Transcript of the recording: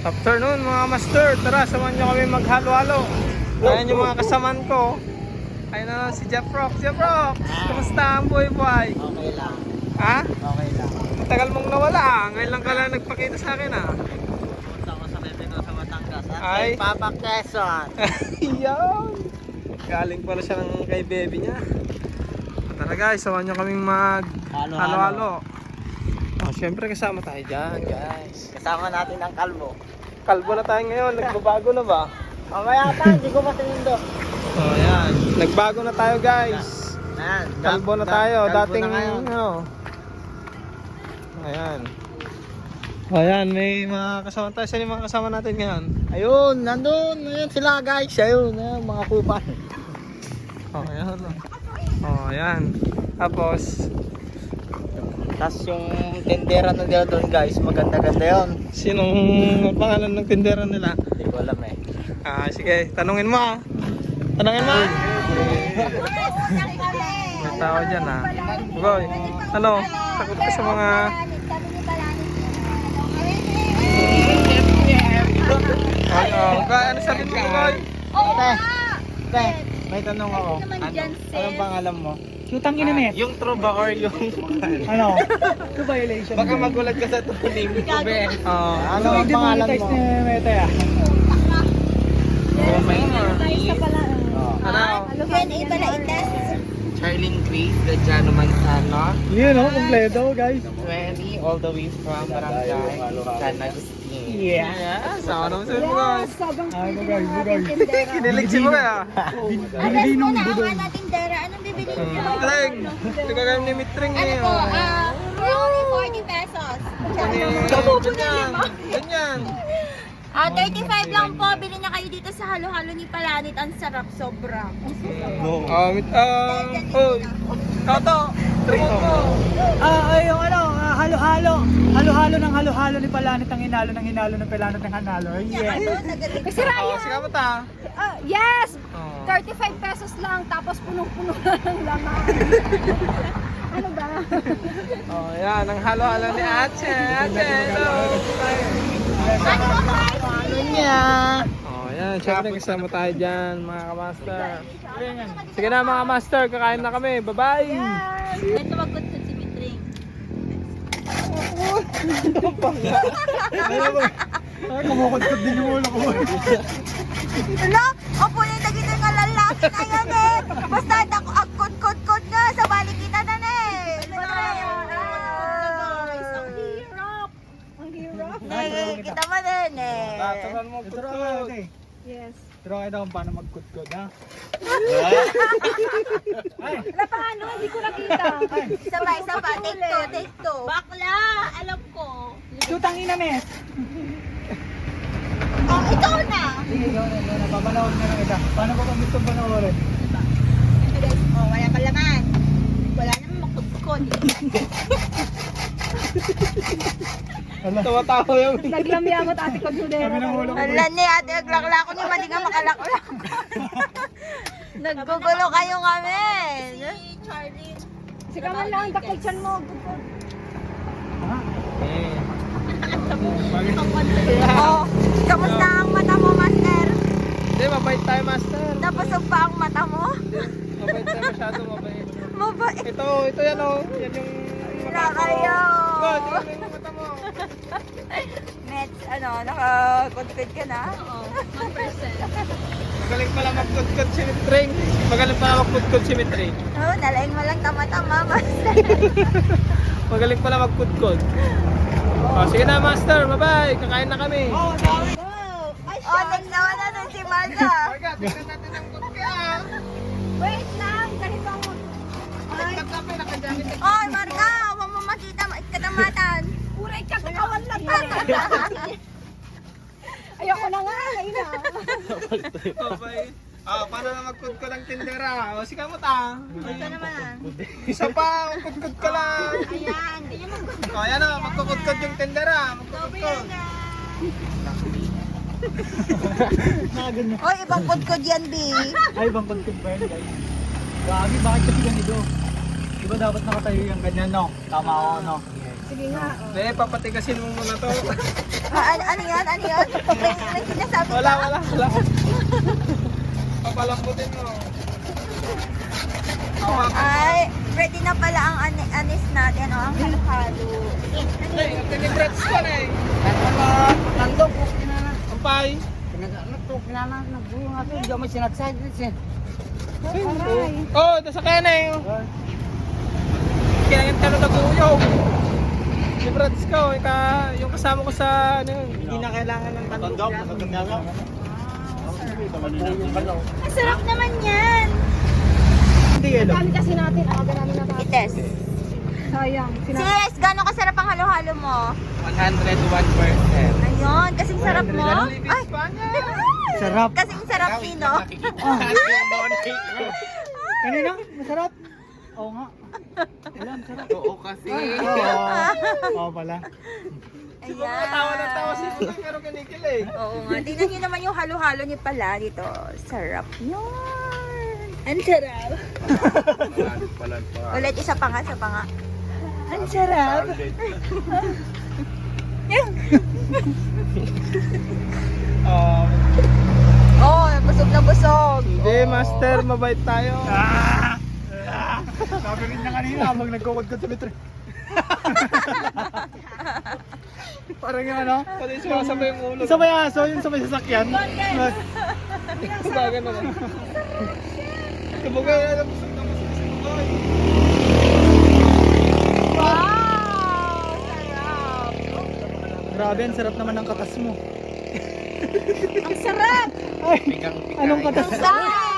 Afternoon mga master, tara samahan nyo kami maghalo-halo. Ayan yung mga kasamaan ko. Ayun na si Jeff Rock. Jeff Rock, kumusta ang buhay-buhay? Okay lang. Ha? Okay lang. Matagal mong nawala. Ngayon lang ka lang nagpakita sa akin ah. Punta ko sa bebe ko sa Batangas. At Ay. kay Papa Quezon. Yan. Galing pala siya ng kay baby niya. Tara guys, samahan nyo kaming mag-halo-halo. Oh, syempre kasama tayo dyan guys. Kasama natin ang kalbo. Kalbo na tayo ngayon, nagbabago na ba? Mamaya ta, hindi ko matinindo. Oh, yan. Nagbago na tayo guys. Ayan. Kalbo na tayo. Kalbo Dating na ngayon. ano. Ayan. Ayan, may mga kasama tayo. Saan yung mga kasama natin ngayon? Ayun, nandun. Ayun sila guys. Ayun, mga kupan. Oh, ayan. Oh, ayan. Tapos, Tapos yung tendera na nila doon guys, maganda-ganda yun. sinong pangalan ng tindera nila? Hindi ko alam eh. Ah, sige, tanungin mo ah. Tanungin mo ah. May tao dyan ah. Boy, ano? Takot ka sa mga... Ano sabi mo, Boy? Te, may tanong ako. Anong pangalan mo? Lutang ina net. Yung true ba or yung... Ano? True violation. Baka magulat ka sa true name ko be. Oh. Ano ang pangalan mo? Ni Meta ya. Oh, may Oh. ano? Charlene Grace, Gadiano Manzano, Yun oh, kompleto guys. 20 all the way from Barangay San Agustin. Yeah. Yes, ano sabi mo guys? Ano guys, Kinilig si mo kaya? Binilinong budol. Anong bibili niyo? Tring! Hindi ka kaya ni Mitring eh. Ano po? For only 40 pesos. Ganyan. Ganyan. 35 lang po. Bili na kayo dito sa halo-halo ni Palanit. Ang sarap, sobra. Oh, Toto! Tring mo! Ay yung ano, halo-halo. Halo-halo ng halo-halo ni Palanit ang hinalo ng hinalo ng Palanit ng hanalo. Yeah. Kasi Oh, Ryan, sige mo ta. yes! Oh. 35 pesos lang, tapos punong-puno na ng laman. Ano ba? Oh, yan. Ang halo-halo ni Ate. Ate, hello. Ano ba price? Ano niya? Oh, yan. Siyempre kasama tayo dyan, mga kamaster. Sige na mga master, kakain na kami. Bye-bye! Ito magkutod si Mitring. Ay, kumukod-kod din yung ulo ko. Hala, opo yung naging ng lalaki na yan eh. Basta ako agkod-kod-kod nga sa balikitan na na eh. Ang hirap. Ang hirap. Kita mo din eh. Tataran mo, Turo ka kutkot. natin. Yes. Turo kayo kung paano magkudkod ha. Wala pa ano, hindi ko nakita. Isa pa, take two. Bakla, alam ko. Lutang ina net. Oh, ikaw na. Sige, ikaw na. Papanawag na lang ita. Paano ba kung gusto panoorin? Oh, wala pa laman. Wala naman makukod. Tawa-tawa yung... Naglamyamot ate ko sudero. Sabi ng ulo ko. Ala ni ate, aglak-lako niyo, mali nga makalaklak. Naggugulo kayo kami. Si Charlie. Sige man lang, dakitsan mo. Oh, kamusta ang mata mo, master? Hindi, mabait tayo, master. Napasok pa ang mata mo? Mabait tayo, masyado mabait. Mabait Ito yan oh. Yan yung na kayo. Go, tingnan mo yung mata mo. Mets, naka-confid ka na? Oo, 1%. Magaling pala magkudkod si Mitring. Magaling pala magkudkod si Mitring. Oh, nalaing mo lang tama-tama, master. Magaling pala magkudkod. Oh, sige na, master. Bye-bye. Kakain na kami. Oh, tignan mo na dun si Marga. Marga, tingnan natin ang kutya. Wait lang, ganito ang Nagkape, nakagamit. Oy, Marga, huwag mo makita, katamatan. Puray ka, kakawan lang yan. Ayoko na nga, ayun na. Bye-bye. Paano na magkudkod ang tindera? O, sige mo ta. Ito naman. Isa pa, magkudkod ka lang. Ayan, hindi nyo magkakita. O, ayan o, magkukudkod yung tindera. Magkukudkod. Nakaganyan. Oy, ibang kudkod yan, B. Ay, bang kudkod ba yun guys? Grabe, bakit kasi ganito? Diba dapat nakatayo yung ganyan no? Tama ako no? Sige nga. Hindi, papatigasin mo muna to. Ano yan? Ano yan? May sinasabi ka? Wala. Papalambutin mo. Ay, ready na pala ang anis natin, ang halo-halo. Hey, tinibreads ko na eh. Nandok, okay na na. Ang pay. Nagtutok na na. Nagbuo nga ito. Hindi ako may sinagsay. Oh, nasa kaya na eh. Kailangan ka na nag-uyog. Tinibreads ko. Yung kasama ko sa ano yun. Hindi na kailangan ng tandok. Ang sarap naman yan. Dami kasi natin, aga namin natin. Ites. Sayang. Sis, gano'ng kasarap ang halo-halo mo? 101%. Ayun, kasing sarap mo. Ay, Sarap. kasing sarap Pino. Kanina, masarap. Oo nga. Alam, sarap. Oo kasi. Oo pala. Ayan. Tawa ng tawa si Putoy pero kinikilig. Oo nga. Tingnan nyo naman yung halo-halo ni pala dito. Sarap yun. Ang sarap. Ulit, isa pa nga. Ang sarap. Oh, busog na busog. Hindi, master, mabait tayo. Sabi rin na kanina habang nagkukod-kod sa metro. Parang yung ano? Pati sumasabay yung ulo. Isa ba yung aso? Yung sa may sasakyan? Baga naman. Kabugay na busog na busog si Putoy. Wow! Sarap. Grabe, ang sarap naman ng katas mo. Ang sarap. Ay, anong katas? Ang sarap.